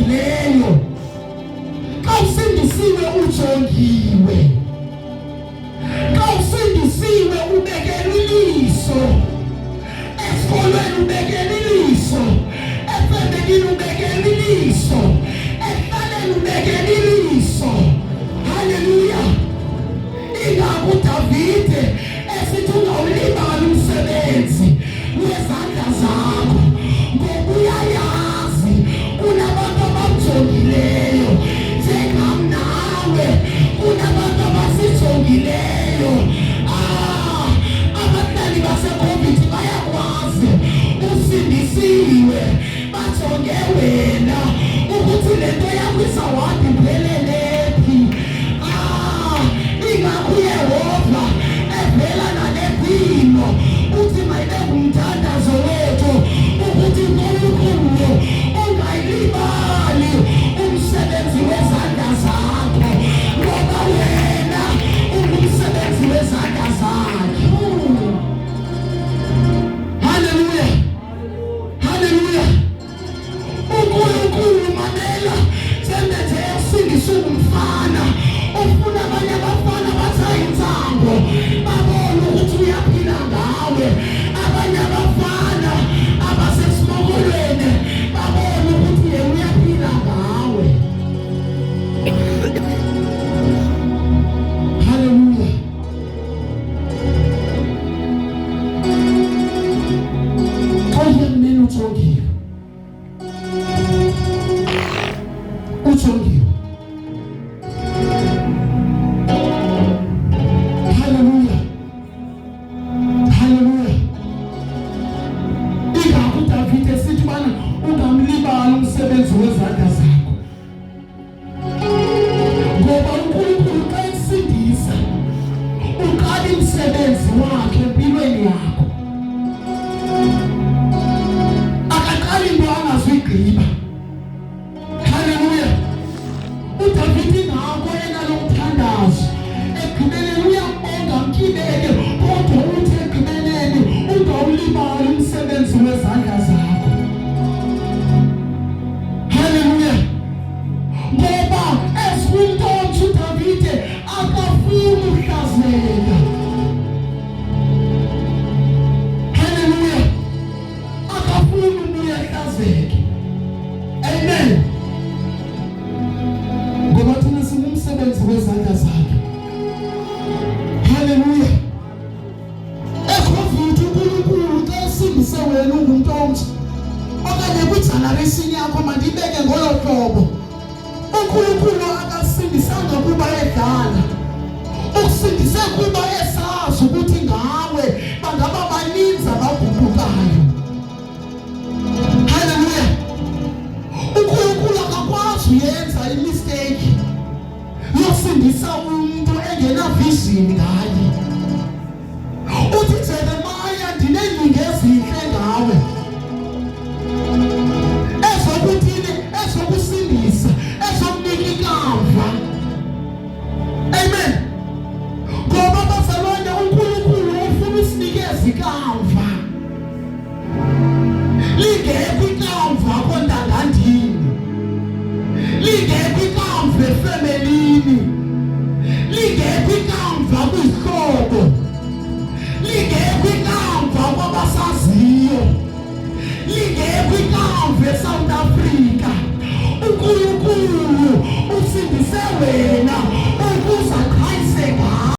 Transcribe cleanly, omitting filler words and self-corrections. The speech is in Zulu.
ojongileyo. Xa usindisiwe ujongiwe. Xa usindisiwe ubekelwe iliso. Esikolweni ubekelwe iliso. Efemelini ubekelwe iliso. Ehlaleni ubekelwe iliso. Haleluya. Ingakho uDavide esithi ungawulibali umsebenzi wezandla zakho, ngoba uyayazi kunabantu abajongileyo njengam nawe, kunabantu abasijongileyo. Abahlali base-COVID bayakwazi, usindisiwe, bajonge wena ukuthi le nto yakho izawuhamba iphelelephi. Ingakho uYehova evela nalempilo uthi mayibe ngumthandazo wethu ukuthi uNkulunkulu ungayilibali umsebenzi wezandla zakho, ngoba wena ungumsebenzi wezandla zakhe. Haleluya, haleluya. uNkulunkulu mamela njengenje usindisa umfana ufuna abanye abafana basayinsango babone ukuthi uyaphila ngawe. Abanye abafana abasesimokolweni babone ukuthi yena uyaphila ngawe. Haleluya. Kodwa mina ujongiwe. Ujongiwe. Haleluya. Haleluya. Ingakho uDavide esithi bana ungamlibali umsebenzi wezandla zakho, ngoba uNkulunkulu xa esindisa uqala umsebenzi wakhe empilweni yakho. Akaqali into angazuyigqiba. Haleluya. uDavide ngakho enalo mthandazo ekugqibeleni uyambonga mkibeke, kodwa uthi ekugqibeleni ungawulibali umsebenzi wezandla zakho. Haleluya. Ngoba esikumntontsha uDavide akafuni uhlazeka. Haleluya. Akafuni ubuye ehlazeke. Amen. Ngoba thina singumsebenzi wezandla zakhe. Haleluya. eCOVID uNkulunkulu xa esindise wena ungumntomtsha okanye kwi-generation yakho mandibeke ngolo hlobo, uNkulunkulu akasindisanga kuba edala, ukusindise kuba esazi ukuthi ngawe bangaba baninzi abaguqukayo. Haleluya. uNkulunkulu akakwazi uyenza imistake yosindisa umuntu engena-vision ngaye. Uthi Jeremiah ndineenyinga ezinhle ngawe ezokuthini, ezokusindisa, ezokunika ikamva. Amen. Ngoba bazalwane uNkulunkulu ufuna usinikeza ikamva. Lingekho ikamva kontangandini, lingekho ikamva efemelini, lingekho ikamva kwizihlobo, lingekho ikamva kwabasaziyo, lingekho ikamva eSouth Africa. uNkulunkulu usindise wena.